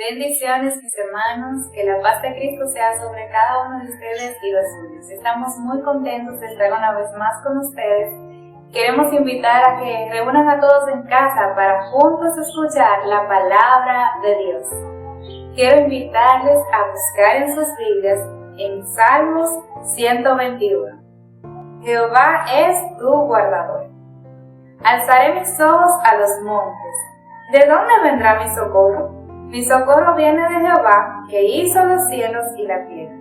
Bendiciones, mis hermanos, que la paz de Cristo sea sobre cada uno de ustedes y los suyos. Estamos muy contentos de estar una vez más con ustedes. Queremos invitar a que reúnan a todos en casa para juntos escuchar la palabra de Dios. Quiero invitarles a buscar en sus Biblias en Salmos 121. Jehová es tu guardador. Alzaré mis ojos a los montes. ¿De dónde vendrá mi socorro? Mi socorro viene de Jehová, que hizo los cielos y la tierra.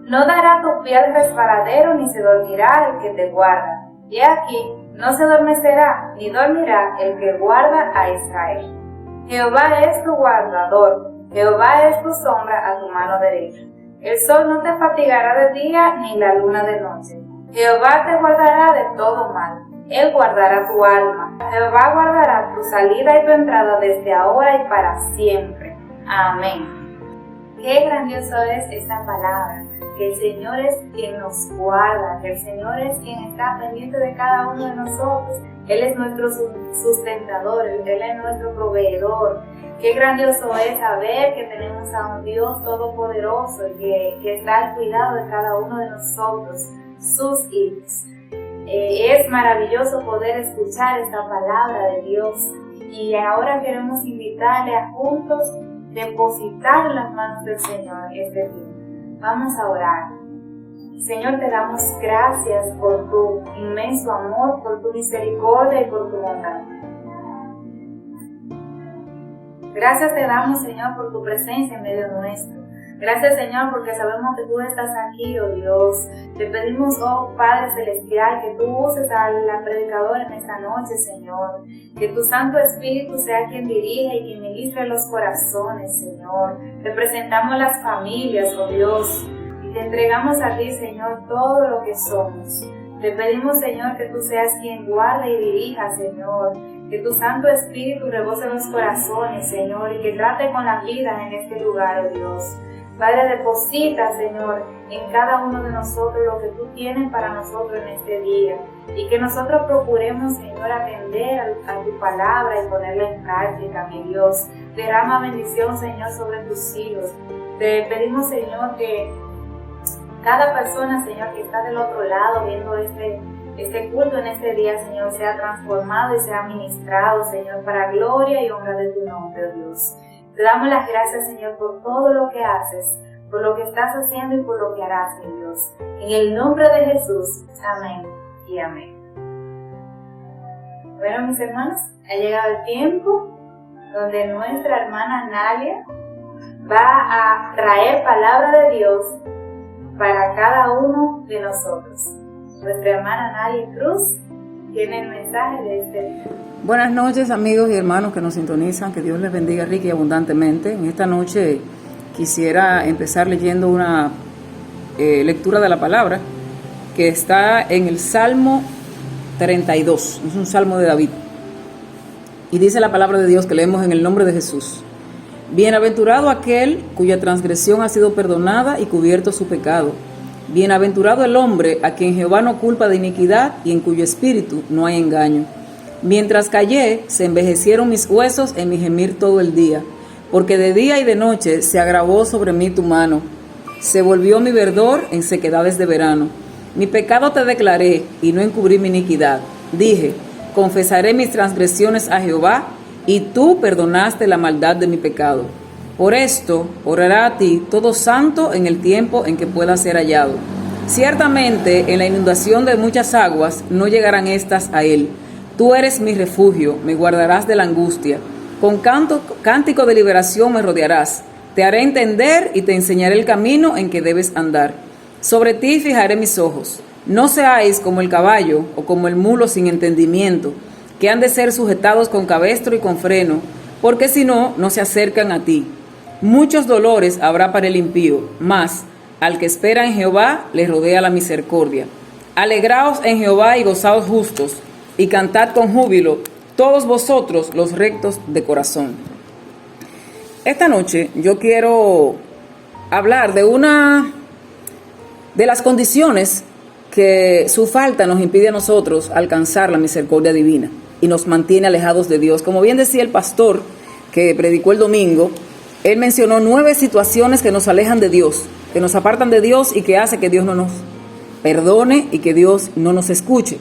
No dará tu pie al resbaladero, ni se dormirá el que te guarda. Y aquí no se adormecerá, ni dormirá el que guarda a Israel. Jehová es tu guardador, Jehová es tu sombra a tu mano derecha. El sol no te fatigará de día, ni la luna de noche. Jehová te guardará de todo mal. Él guardará tu alma. Jehová guardará tu salida y tu entrada desde ahora y para siempre. Amén. Qué grandioso es esta palabra. Que el Señor es quien nos guarda, que el Señor es quien está pendiente de cada uno de nosotros. Él es nuestro sustentador, Él es nuestro proveedor. Qué grandioso es saber que tenemos a un Dios todopoderoso y que está al cuidado de cada uno de nosotros, sus hijos. Es maravilloso poder escuchar esta palabra de Dios y ahora queremos invitarle a juntos depositar en las manos del Señor este día. Vamos a orar. Señor, te damos gracias por tu inmenso amor, por tu misericordia y por tu bondad. Gracias te damos, Señor, por tu presencia en medio nuestro. Gracias, Señor, porque sabemos que tú estás aquí, oh Dios. Te pedimos, oh Padre Celestial, que tú uses a la predicadora en esta noche, Señor. Que tu Santo Espíritu sea quien dirija y quien ministre los corazones, Señor. Te presentamos las familias, oh Dios, y te entregamos a ti, Señor, todo lo que somos. Te pedimos, Señor, que tú seas quien guarde y dirija, Señor. Que tu Santo Espíritu rebose los corazones, Señor, y que trate con la vida en este lugar, oh Dios. Padre, deposita, Señor, en cada uno de nosotros lo que tú tienes para nosotros en este día. Y que nosotros procuremos, Señor, atender a tu palabra y ponerla en práctica, mi Dios. Derrama bendición, Señor, sobre tus hijos. Te pedimos, Señor, que cada persona, Señor, que está del otro lado viendo este culto en este día, Señor, sea transformado y sea ministrado, Señor, para gloria y honra de tu nombre, oh Dios. Te damos las gracias, Señor, por todo lo que haces, por lo que estás haciendo y por lo que harás, mi Dios. En el nombre de Jesús, amén y amén. Bueno, mis hermanos, ha llegado el tiempo donde nuestra hermana Nalia va a traer palabra de Dios para cada uno de nosotros. Nuestra hermana Nalia Cruz tiene el mensaje de este día. Buenas noches, amigos y hermanos que nos sintonizan, que Dios les bendiga rica y abundantemente. En esta noche quisiera empezar leyendo una lectura de la palabra que está en el Salmo 32, es un salmo de David. Y dice la palabra de Dios que leemos en el nombre de Jesús. Bienaventurado aquel cuya transgresión ha sido perdonada y cubierto su pecado. Bienaventurado el hombre a quien Jehová no culpa de iniquidad y en cuyo espíritu no hay engaño. Mientras callé, se envejecieron mis huesos en mi gemir todo el día, porque de día y de noche se agravó sobre mí tu mano. Se volvió mi verdor en sequedades de verano. Mi pecado te declaré y no encubrí mi iniquidad. Dije, confesaré mis transgresiones a Jehová, y tú perdonaste la maldad de mi pecado. Por esto, orará a ti todo santo en el tiempo en que pueda ser hallado. Ciertamente, en la inundación de muchas aguas no llegarán estas a él. Tú eres mi refugio, me guardarás de la angustia. Con cántico de liberación me rodearás. Te haré entender y te enseñaré el camino en que debes andar. Sobre ti fijaré mis ojos. No seáis como el caballo o como el mulo sin entendimiento, que han de ser sujetados con cabestro y con freno, porque si no, no se acercan a ti. Muchos dolores habrá para el impío, mas al que espera en Jehová le rodea la misericordia. Alegraos en Jehová y gozaos justos, y cantad con júbilo todos vosotros los rectos de corazón. Esta noche yo quiero hablar de una de las condiciones que su falta nos impide a nosotros alcanzar la misericordia divina y nos mantiene alejados de Dios. Como bien decía el pastor que predicó el domingo, él mencionó 9 situaciones que nos alejan de Dios, que nos apartan de Dios y que hace que Dios no nos perdone y que Dios no nos escuche.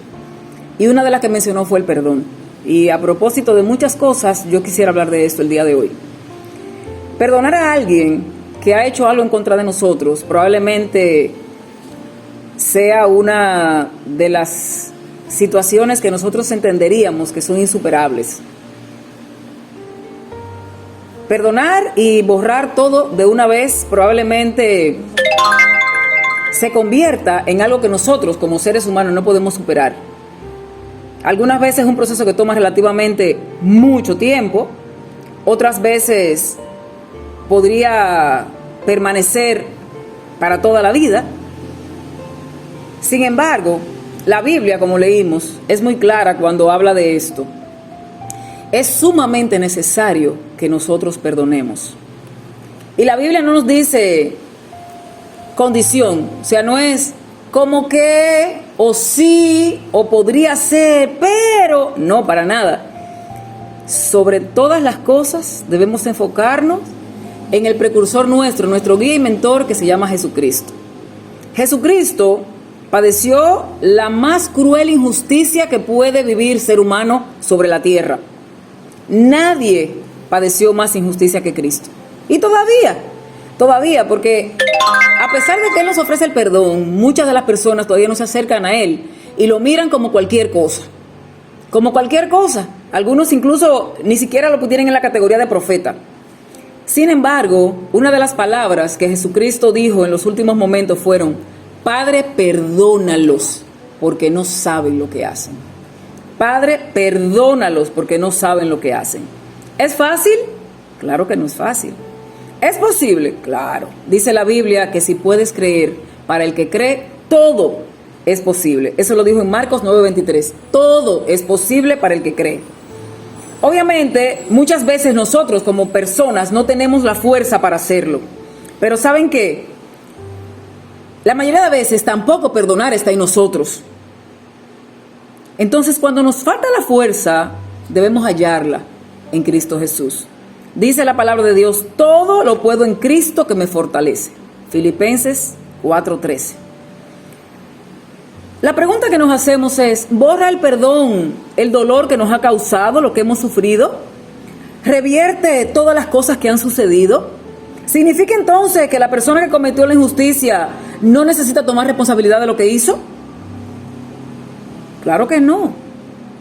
Y una de las que mencionó fue el perdón. Y a propósito de muchas cosas, yo quisiera hablar de esto el día de hoy. Perdonar a alguien que ha hecho algo en contra de nosotros probablemente sea una de las situaciones que nosotros entenderíamos que son insuperables. Perdonar y borrar todo de una vez probablemente se convierta en algo que nosotros como seres humanos no podemos superar. Algunas veces es un proceso que toma relativamente mucho tiempo, otras veces podría permanecer para toda la vida. Sin embargo, la Biblia, como leímos, es muy clara cuando habla de esto. Es sumamente necesario que nosotros perdonemos. Y la Biblia no nos dice condición, o sea, no es como que, o sí, o podría ser, pero no, para nada. Sobre todas las cosas debemos enfocarnos en el precursor nuestro guía y mentor, que se llama Jesucristo. Jesucristo padeció la más cruel injusticia que puede vivir ser humano sobre la tierra. Nadie padeció más injusticia que Cristo. Y todavía, porque a pesar de que Él nos ofrece el perdón, muchas de las personas todavía no se acercan a Él y lo miran como cualquier cosa. Como cualquier cosa. Algunos incluso ni siquiera lo tienen en la categoría de profeta. Sin embargo, una de las palabras que Jesucristo dijo en los últimos momentos fueron: Padre, perdónalos porque no saben lo que hacen. Padre, perdónalos porque no saben lo que hacen. ¿Es fácil? Claro que no es fácil. ¿Es posible? Claro. Dice la Biblia que si puedes creer, para el que cree, todo es posible. Eso lo dijo en Marcos 9:23. Todo es posible para el que cree. Obviamente, muchas veces nosotros como personas no tenemos la fuerza para hacerlo. Pero ¿saben qué? La mayoría de veces tampoco perdonar está en nosotros. Entonces, cuando nos falta la fuerza, debemos hallarla en Cristo Jesús. Dice la palabra de Dios: todo lo puedo en Cristo que me fortalece. Filipenses 4:13. La pregunta que nos hacemos es: ¿borra el perdón el dolor que nos ha causado, lo que hemos sufrido? ¿Revierte todas las cosas que han sucedido? ¿Significa entonces que la persona que cometió la injusticia no necesita tomar responsabilidad de lo que hizo? Claro que no.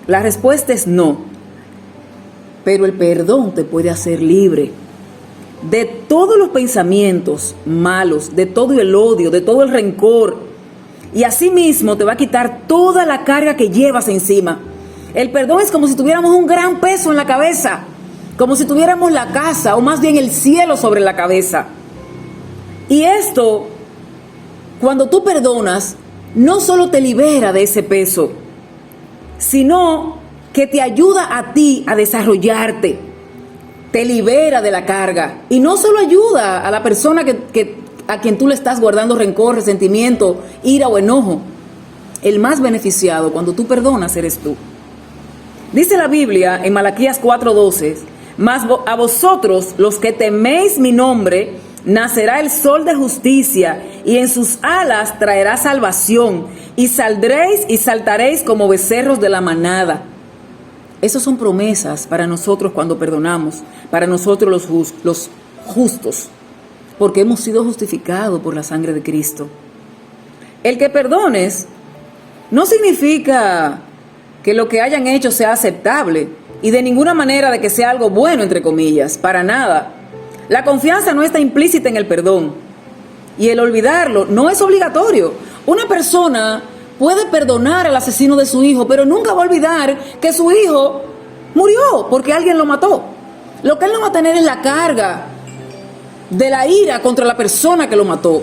La respuesta es no. Pero el perdón te puede hacer libre de todos los pensamientos malos, de todo el odio, de todo el rencor. Y asimismo te va a quitar toda la carga que llevas encima. El perdón es como si tuviéramos un gran peso en la cabeza, como si tuviéramos la casa, o más bien el cielo sobre la cabeza. Y esto, cuando tú perdonas, no solo te libera de ese peso, sino que te ayuda a ti a desarrollarte, te libera de la carga. Y no solo ayuda a la persona a quien tú le estás guardando rencor, resentimiento, ira o enojo. El más beneficiado cuando tú perdonas eres tú. Dice la Biblia en Malaquías 4:12: mas a vosotros, los que teméis mi nombre, nacerá el sol de justicia, y en sus alas traerá salvación, y saldréis y saltaréis como becerros de la manada. Esas son promesas para nosotros cuando perdonamos, para nosotros los justos, porque hemos sido justificados por la sangre de Cristo. El que perdones no significa que lo que hayan hecho sea aceptable, y de ninguna manera de que sea algo bueno, entre comillas, para nada. La confianza no está implícita en el perdón, y el olvidarlo no es obligatorio. Una persona puede perdonar al asesino de su hijo, pero nunca va a olvidar que su hijo murió porque alguien lo mató. Lo que él no va a tener es la carga de la ira contra la persona que lo mató,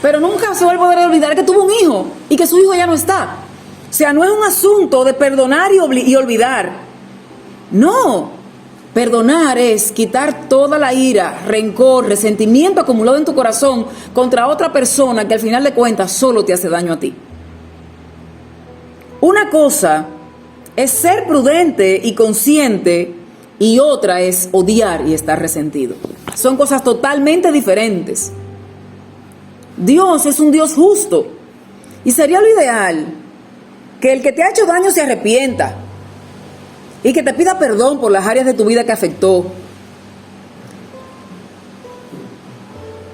pero nunca se va a poder olvidar que tuvo un hijo y que su hijo ya no está. O sea, no es un asunto de perdonar y olvidar. No, perdonar es quitar toda la ira, rencor, resentimiento acumulado en tu corazón contra otra persona que al final de cuentas solo te hace daño a ti. Una cosa es ser prudente y consciente, y otra es odiar y estar resentido. Son cosas totalmente diferentes. Dios es un Dios justo, y sería lo ideal que el que te ha hecho daño se arrepienta y que te pida perdón por las áreas de tu vida que afectó.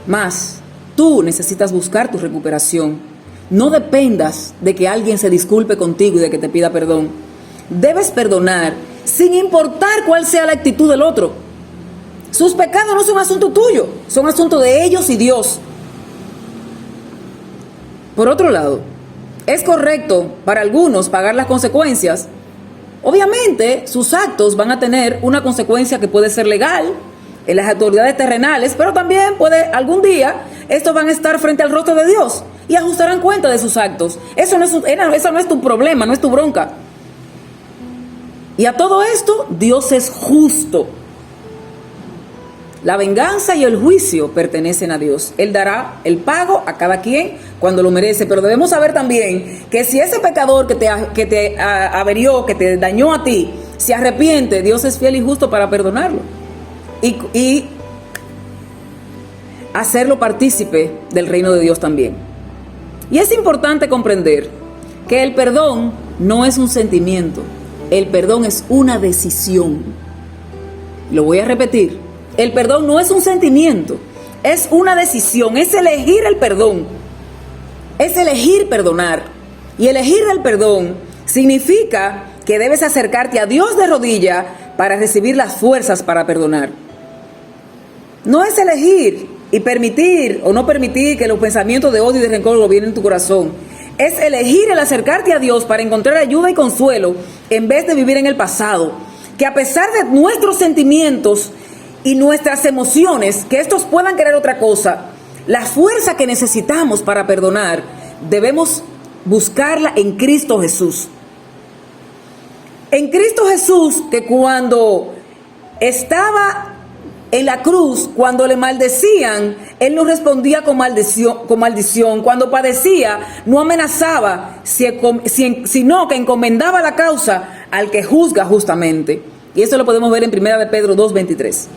Mas tú necesitas buscar tu recuperación. No dependas de que alguien se disculpe contigo y de que te pida perdón. Debes perdonar sin importar cuál sea la actitud del otro. Sus pecados no son asunto tuyo, son asunto de ellos y Dios. Por otro lado, es correcto para algunos pagar las consecuencias, Obviamente, sus actos van a tener una consecuencia que puede ser legal en las autoridades terrenales, pero también algún día estos van a estar frente al rostro de Dios y ajustarán cuenta de sus actos. Eso no es tu problema, no es tu bronca. Y a todo esto, Dios es justo. La venganza y el juicio pertenecen a Dios. Él dará el pago a cada quien cuando lo merece. Pero debemos saber también que si ese pecador que te averió, que te dañó a ti, se arrepiente, Dios es fiel y justo para perdonarlo. Y hacerlo partícipe del reino de Dios también. Y es importante comprender que el perdón no es un sentimiento. El perdón es una decisión. Lo voy a repetir. El perdón no es un sentimiento, es una decisión, es elegir el perdón, es elegir perdonar. Y elegir el perdón significa que debes acercarte a Dios de rodilla para recibir las fuerzas para perdonar. No es elegir y permitir o no permitir que los pensamientos de odio y de rencor gobiernen en tu corazón. Es elegir el acercarte a Dios para encontrar ayuda y consuelo en vez de vivir en el pasado. Que a pesar de nuestros sentimientos y nuestras emociones, que estos puedan querer otra cosa, la fuerza que necesitamos para perdonar, debemos buscarla en Cristo Jesús. En Cristo Jesús, que cuando estaba en la cruz, cuando le maldecían, Él no respondía con maldición. Cuando padecía, no amenazaba, sino que encomendaba la causa al que juzga justamente. Y eso lo podemos ver en 1 de Pedro 2:23.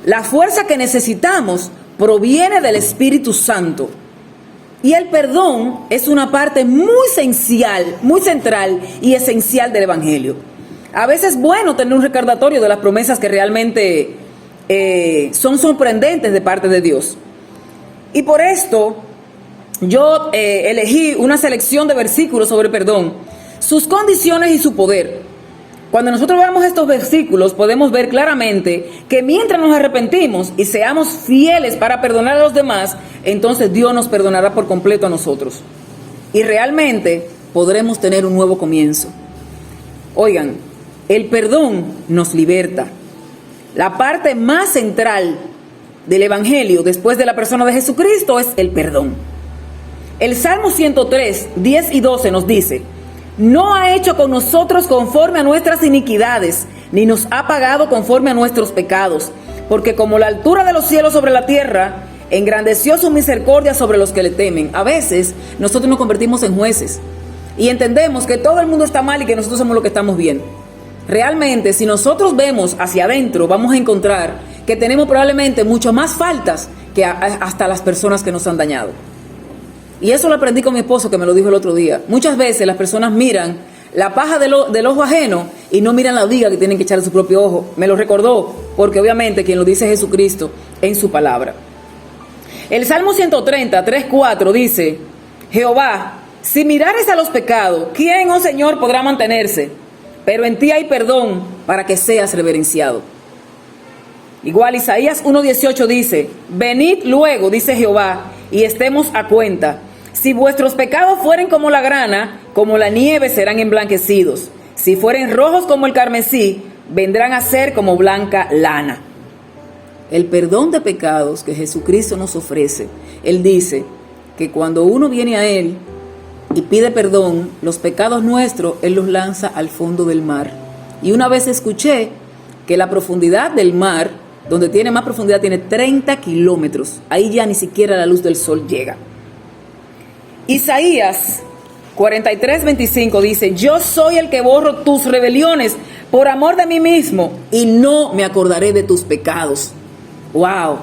La fuerza que necesitamos proviene del Espíritu Santo. Y el perdón es una parte muy central y esencial del Evangelio. A veces es bueno tener un recordatorio de las promesas que realmente son sorprendentes de parte de Dios. Y por esto yo elegí una selección de versículos sobre perdón, sus condiciones y su poder. Cuando nosotros veamos estos versículos, podemos ver claramente que mientras nos arrepentimos y seamos fieles para perdonar a los demás, entonces Dios nos perdonará por completo a nosotros. Y realmente podremos tener un nuevo comienzo. Oigan, el perdón nos liberta. La parte más central del Evangelio, después de la persona de Jesucristo, es el perdón. El Salmo 103, 10 y 12 nos dice: no ha hecho con nosotros conforme a nuestras iniquidades, ni nos ha pagado conforme a nuestros pecados. Porque como la altura de los cielos sobre la tierra, engrandeció su misericordia sobre los que le temen. A veces nosotros nos convertimos en jueces y entendemos que todo el mundo está mal y que nosotros somos los que estamos bien. Realmente, si nosotros vemos hacia adentro, vamos a encontrar que tenemos probablemente mucho más faltas que hasta las personas que nos han dañado. Y eso lo aprendí con mi esposo, que me lo dijo el otro día. Muchas veces las personas miran la paja del ojo ajeno y no miran la viga que tienen que echar en su propio ojo. Me lo recordó, porque obviamente quien lo dice es Jesucristo en su palabra. El Salmo 130, 3, 4 dice: Jehová, si mirares a los pecados, ¿quién, oh Señor, podrá mantenerse? Pero en ti hay perdón para que seas reverenciado. Igual Isaías 1:18 dice: venid luego, dice Jehová, y estemos a cuenta. Si vuestros pecados fueren como la grana, como la nieve serán emblanquecidos. Si fueren rojos como el carmesí, vendrán a ser como blanca lana. El perdón de pecados que Jesucristo nos ofrece, Él dice que cuando uno viene a Él y pide perdón, los pecados nuestros, Él los lanza al fondo del mar. Y una vez escuché que la profundidad del mar, donde tiene más profundidad, tiene 30 kilómetros. Ahí ya ni siquiera la luz del sol llega. Isaías 43:25 dice: yo soy el que borro tus rebeliones por amor de mí mismo y no me acordaré de tus pecados. ¡Wow!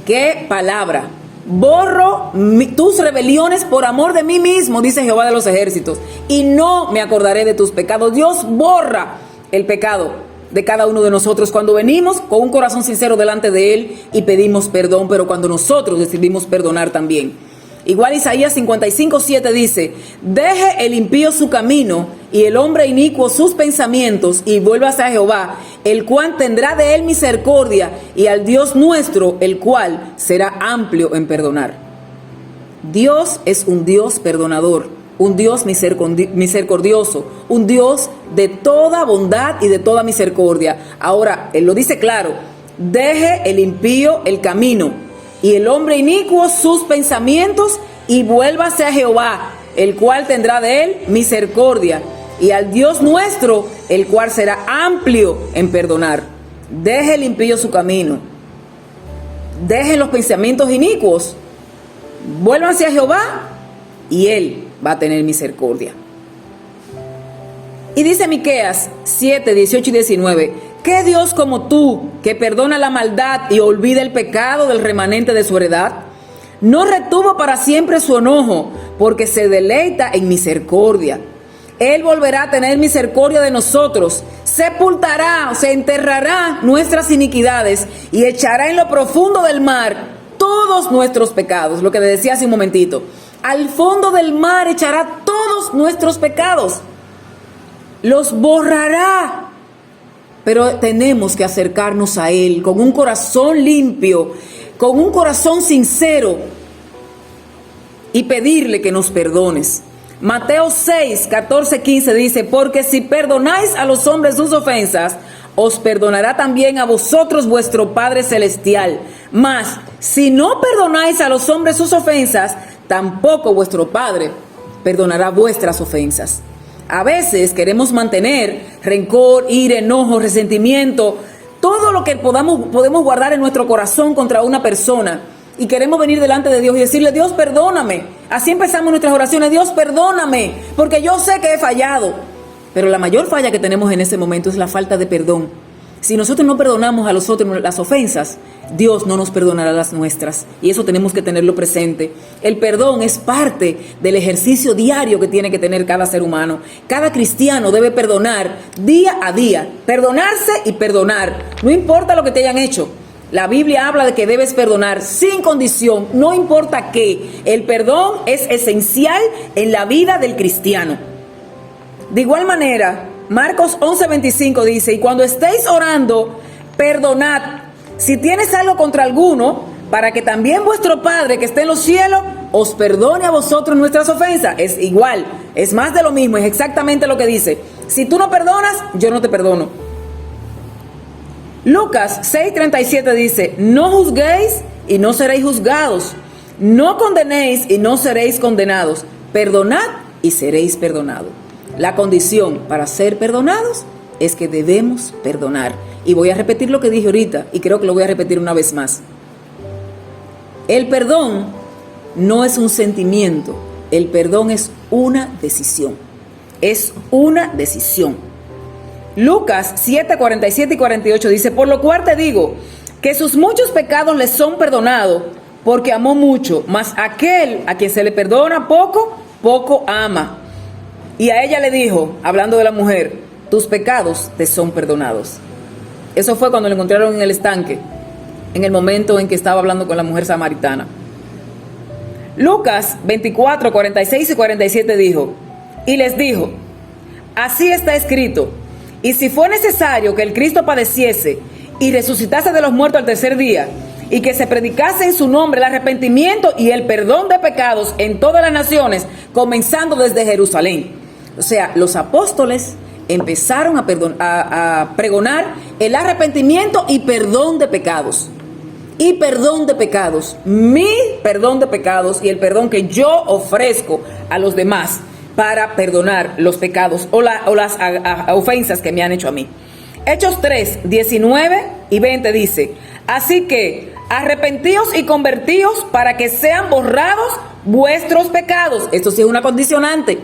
¡Qué palabra! Borro tus rebeliones por amor de mí mismo, dice Jehová de los ejércitos, y no me acordaré de tus pecados. Dios borra el pecado de cada uno de nosotros cuando venimos con un corazón sincero delante de Él y pedimos perdón, pero cuando nosotros decidimos perdonar también. Igual Isaías 55:7 dice: deje el impío su camino y el hombre inicuo sus pensamientos y vuélvase a Jehová, el cual tendrá de él misericordia, y al Dios nuestro, el cual será amplio en perdonar. Dios es un Dios perdonador, un Dios misericordioso, un Dios de toda bondad y de toda misericordia. Ahora, Él lo dice claro: deje el impío el camino y el hombre inicuo sus pensamientos, y vuélvase a Jehová, el cual tendrá de él misericordia, y al Dios nuestro, el cual será amplio en perdonar. Deje el impío su camino, dejen los pensamientos inicuos, vuélvanse a Jehová y Él va a tener misericordia. Y dice Miqueas 7, 18 y 19: ¿qué Dios como tú, que perdona la maldad y olvida el pecado del remanente de su heredad? No retuvo para siempre su enojo, porque se deleita en misericordia. Él volverá a tener misericordia de nosotros, sepultará, o se enterrará nuestras iniquidades y echará en lo profundo del mar todos nuestros pecados. Lo que le decía hace un momentito: al fondo del mar echará todos nuestros pecados, los borrará. Pero tenemos que acercarnos a Él con un corazón limpio, con un corazón sincero, y pedirle que nos perdones. Mateo 6, 14, 15 dice: porque si perdonáis a los hombres sus ofensas, os perdonará también a vosotros vuestro Padre Celestial. Mas, si no perdonáis a los hombres sus ofensas, tampoco vuestro Padre perdonará vuestras ofensas. A veces queremos mantener rencor, ira, enojo, resentimiento, todo lo que podemos guardar en nuestro corazón contra una persona, y queremos venir delante de Dios y decirle: Dios, perdóname. Así empezamos nuestras oraciones: Dios, perdóname, porque yo sé que he fallado. Pero la mayor falla que tenemos en ese momento es la falta de perdón. Si nosotros no perdonamos a los otros las ofensas, Dios no nos perdonará las nuestras, y eso tenemos que tenerlo presente. El perdón es parte del ejercicio diario que tiene que tener cada ser humano. Cada cristiano debe perdonar día a día, perdonarse y perdonar, no importa lo que te hayan hecho. La Biblia habla de que debes perdonar sin condición, no importa qué. El perdón es esencial en la vida del cristiano. De igual manera, Marcos 11:25 dice: y cuando estéis orando, perdonad si tienes algo contra alguno, para que también vuestro Padre que está en los cielos os perdone a vosotros nuestras ofensas. Es igual, es más de lo mismo, es exactamente lo que dice. Si tú no perdonas, yo no te perdono. Lucas 6:37 dice: no juzguéis y no seréis juzgados, no condenéis y no seréis condenados, perdonad y seréis perdonados. La condición para ser perdonados es que debemos perdonar. Y voy a repetir lo que dije ahorita, y creo que lo voy a repetir una vez más. El perdón no es un sentimiento, el perdón es una decisión. Es una decisión. Lucas 7, 47 y 48 dice: por lo cual te digo, que sus muchos pecados les son perdonados, porque amó mucho, mas aquel a quien se le perdona poco, poco ama. Y a ella le dijo, hablando de la mujer: tus pecados te son perdonados. Eso fue cuando lo encontraron en el estanque, en el momento en que estaba hablando con la mujer samaritana. Lucas 24, 46 y 47 dijo: y les dijo: así está escrito, y si fue necesario que el Cristo padeciese y resucitase de los muertos al tercer día, y que se predicase en su nombre el arrepentimiento y el perdón de pecados en todas las naciones, comenzando desde Jerusalén. O sea, los apóstoles empezaron a pregonar el arrepentimiento y perdón de pecados. Y perdón de pecados, mi perdón de pecados y el perdón que yo ofrezco a los demás para perdonar los pecados o las ofensas que me han hecho a mí. Hechos 3, 19 y 20 dice: así que arrepentíos y convertíos para que sean borrados vuestros pecados. Esto sí es una condicionante.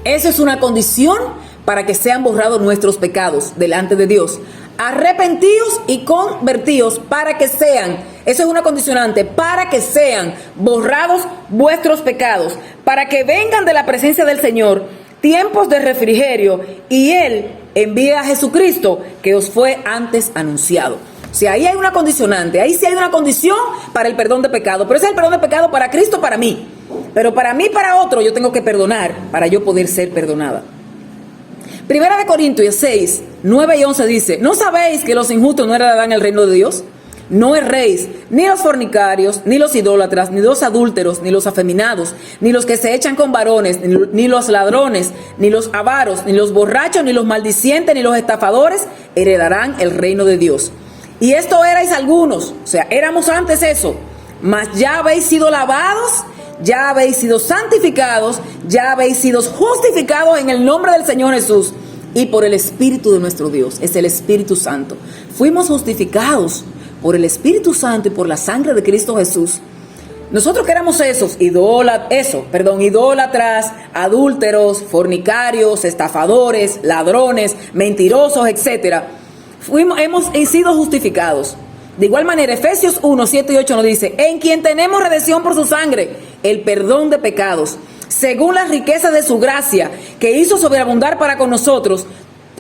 Eso es una condición para que sean borrados nuestros pecados delante de Dios. Arrepentíos y convertíos para que sean, eso es una condicionante, para que sean borrados vuestros pecados, para que vengan de la presencia del Señor tiempos de refrigerio, y Él envíe a Jesucristo que os fue antes anunciado. O sea, ahí hay una condicionante, ahí sí hay una condición para el perdón de pecado, pero ese es el perdón de pecado para Cristo, para mí. Pero para mí, para otro, yo tengo que perdonar para yo poder ser perdonada. Primera de Corintios 6, 9 y 11 dice: ¿no sabéis que los injustos no heredarán el reino de Dios? no erréis, ni los fornicarios, ni los idólatras, ni los adúlteros, ni los afeminados, ni los que se echan con varones, ni los ladrones, ni los avaros, ni los borrachos, ni los maldicientes, ni los estafadores, heredarán el reino de Dios. Y esto erais algunos, o sea, éramos antes eso, mas ya habéis sido lavados, ya habéis sido santificados, ya habéis sido justificados en el nombre del Señor Jesús y por el Espíritu de nuestro Dios, es el Espíritu Santo. Fuimos justificados por el Espíritu Santo y por la sangre de Cristo Jesús. Nosotros que éramos esos, idólatras, adúlteros, fornicarios, estafadores, ladrones, mentirosos, etc. Hemos sido justificados. De igual manera, Efesios 1, 7 y 8 nos dice, en quien tenemos redención por su sangre, el perdón de pecados, según las riquezas de su gracia, que hizo sobreabundar para con nosotros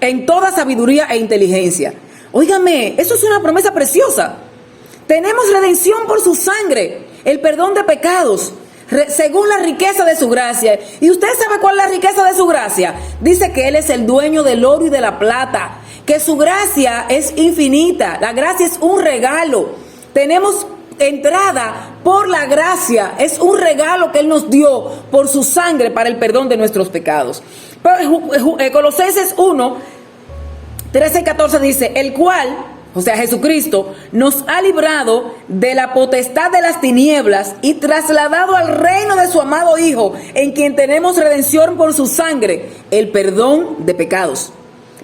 en toda sabiduría e inteligencia. Óigame, eso es una promesa preciosa. Tenemos redención por su sangre, el perdón de pecados, según la riqueza de su gracia. ¿Y usted sabe cuál es la riqueza de su gracia? Dice que Él es el dueño del oro y de la plata, que su gracia es infinita. La gracia es un regalo. Tenemos entrada por la gracia, es un regalo que Él nos dio por su sangre para el perdón de nuestros pecados. Pero Colosenses 1, 13 y 14 dice, el cual, o sea Jesucristo, nos ha librado de la potestad de las tinieblas y trasladado al reino de su amado Hijo, en quien tenemos redención por su sangre, el perdón de pecados.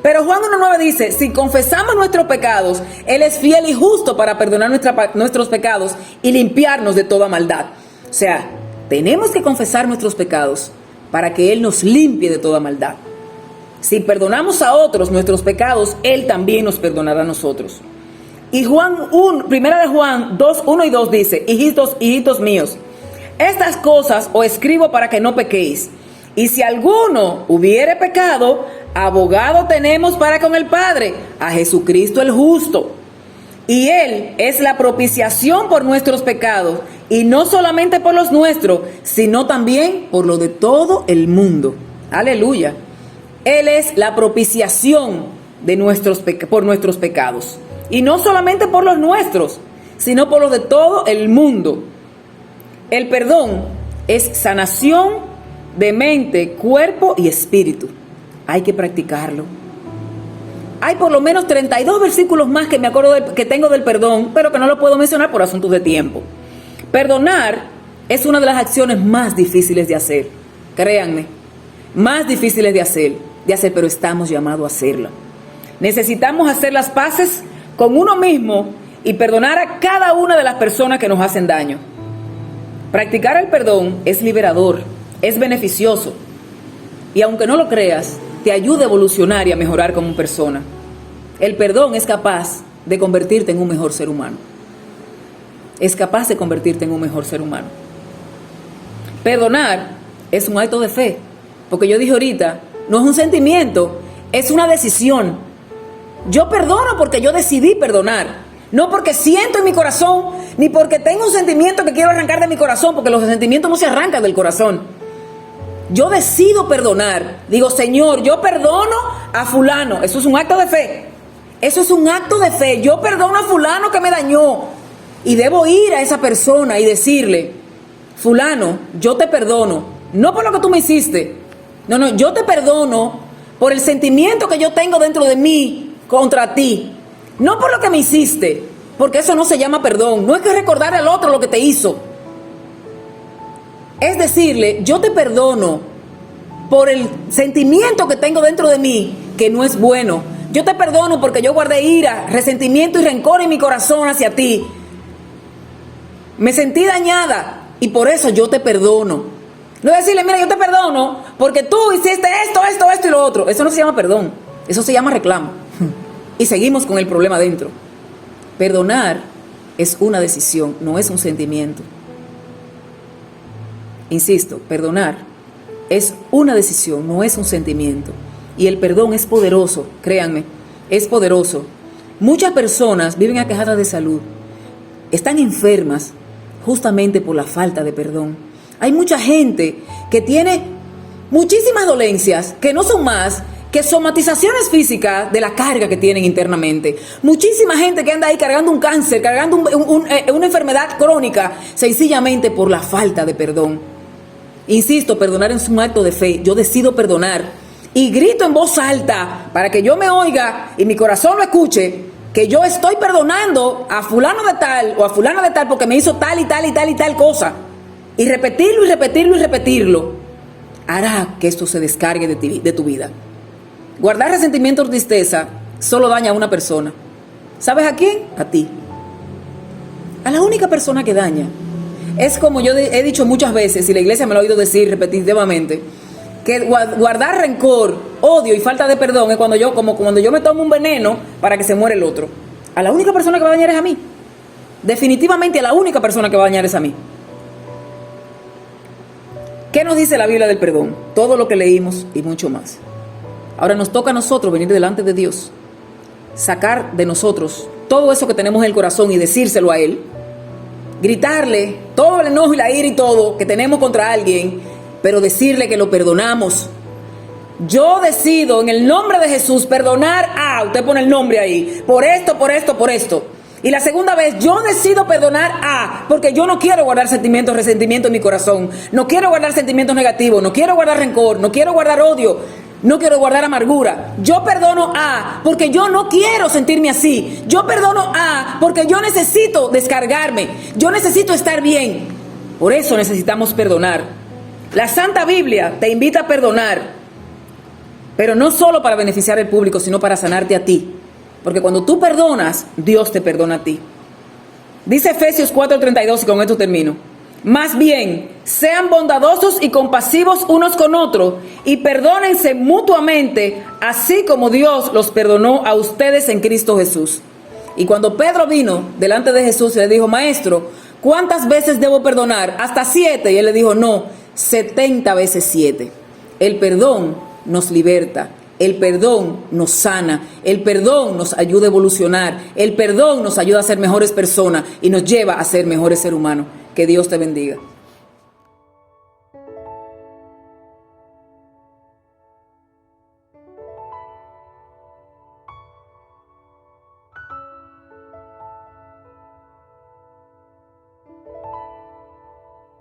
Pero Juan 1.9 dice, si confesamos nuestros pecados, Él es fiel y justo para perdonar nuestros pecados y limpiarnos de toda maldad. O sea, tenemos que confesar nuestros pecados para que Él nos limpie de toda maldad. Si perdonamos a otros nuestros pecados, Él también nos perdonará a nosotros. Y Primera de Juan 2, 1 y 2 dice, hijitos míos, estas cosas os escribo para que no pequéis. Y si alguno hubiere pecado, abogado tenemos para con el Padre, a Jesucristo el justo. Y Él es la propiciación por nuestros pecados, y no solamente por los nuestros, sino también por los de todo el mundo. Aleluya. Él es la propiciación por nuestros pecados. Y no solamente por los nuestros, sino por los de todo el mundo. El perdón es sanación de mente, cuerpo y espíritu. Hay que practicarlo. Hay por lo menos 32 versículos más que me acuerdo que tengo del perdón, pero que no lo puedo mencionar por asuntos de tiempo. Perdonar es una de las acciones más difíciles de hacer. Créanme, más difíciles de hacer, pero estamos llamados a hacerlo. Necesitamos hacer las paces con uno mismo y perdonar a cada una de las personas que nos hacen daño. Practicar el perdón es liberador, es beneficioso y aunque no lo creas, te ayuda a evolucionar y a mejorar como persona. El perdón es capaz de convertirte en un mejor ser humano. Es capaz de convertirte en un mejor ser humano. Perdonar es un acto de fe, porque yo dije ahorita, no es un sentimiento, es una decisión. Yo perdono porque yo decidí perdonar. No porque siento en mi corazón, ni porque tengo un sentimiento que quiero arrancar de mi corazón, porque los sentimientos no se arrancan del corazón. Yo decido perdonar. Digo, Señor, yo perdono a fulano. Eso es un acto de fe. Eso es un acto de fe. Yo perdono a fulano que me dañó. Y debo ir a esa persona y decirle, fulano, yo te perdono. No por lo que tú me hiciste. No, yo te perdono por el sentimiento que yo tengo dentro de mí contra ti. No por lo que me hiciste, porque eso no se llama perdón. No es que recordar al otro lo que te hizo. Es decirle, yo te perdono por el sentimiento que tengo dentro de mí, que no es bueno. Yo te perdono porque yo guardé ira, resentimiento y rencor en mi corazón hacia ti. Me sentí dañada y por eso yo te perdono. No es decirle, mira, yo te perdono porque tú hiciste esto y lo otro. Eso no se llama perdón, eso se llama reclamo. Y seguimos con el problema dentro. Perdonar es una decisión, no es un sentimiento. Insisto, perdonar es una decisión, no es un sentimiento. Y el perdón es poderoso, créanme, es poderoso. Muchas personas viven aquejadas de salud, están enfermas justamente por la falta de perdón. Hay mucha gente que tiene muchísimas dolencias, que no son más que somatizaciones físicas de la carga que tienen internamente. Muchísima gente que anda ahí cargando un cáncer, cargando una enfermedad crónica, sencillamente por la falta de perdón. Insisto, perdonar es un acto de fe. Yo decido perdonar y grito en voz alta para que yo me oiga y mi corazón lo escuche, que yo estoy perdonando a fulano de tal o a fulana de tal porque me hizo tal y tal y tal y tal cosa. Y repetirlo y repetirlo y repetirlo hará que esto se descargue de tu vida. Guardar resentimiento o tristeza solo daña a una persona. ¿Sabes a quién? A ti. A la única persona que daña. Es como yo he dicho muchas veces, y la iglesia me lo ha oído decir repetitivamente, que guardar rencor, odio y falta de perdón es cuando yo me tomo un veneno para que se muera el otro. A la única persona que va a dañar es a mí. Definitivamente a la única persona que va a dañar es a mí. ¿Qué nos dice la Biblia del perdón? Todo lo que leímos y mucho más. Ahora nos toca a nosotros venir delante de Dios, sacar de nosotros todo eso que tenemos en el corazón y decírselo a Él, gritarle todo el enojo y la ira y todo que tenemos contra alguien, pero decirle que lo perdonamos. Yo decido en el nombre de Jesús perdonar a, usted pone el nombre ahí, por esto, por esto, por esto. Y la segunda vez, yo decido perdonar a, porque yo no quiero guardar sentimientos, resentimiento en mi corazón. No quiero guardar sentimientos negativos, no quiero guardar rencor, no quiero guardar odio, no quiero guardar amargura. Yo perdono a, porque yo no quiero sentirme así. Yo perdono a, porque yo necesito descargarme. Yo necesito estar bien. Por eso necesitamos perdonar. La Santa Biblia te invita a perdonar, pero no solo para beneficiar al público, sino para sanarte a ti. Porque cuando tú perdonas, Dios te perdona a ti. Dice Efesios 4:32, y con esto termino. Más bien, sean bondadosos y compasivos unos con otros, y perdónense mutuamente, así como Dios los perdonó a ustedes en Cristo Jesús. Y cuando Pedro vino delante de Jesús, le dijo: Maestro, ¿cuántas veces debo perdonar? ¿Hasta 7? Y él le dijo: no, 70 veces 7. El perdón nos liberta. El perdón nos sana, el perdón nos ayuda a evolucionar, el perdón nos ayuda a ser mejores personas y nos lleva a ser mejores seres humanos. Que Dios te bendiga.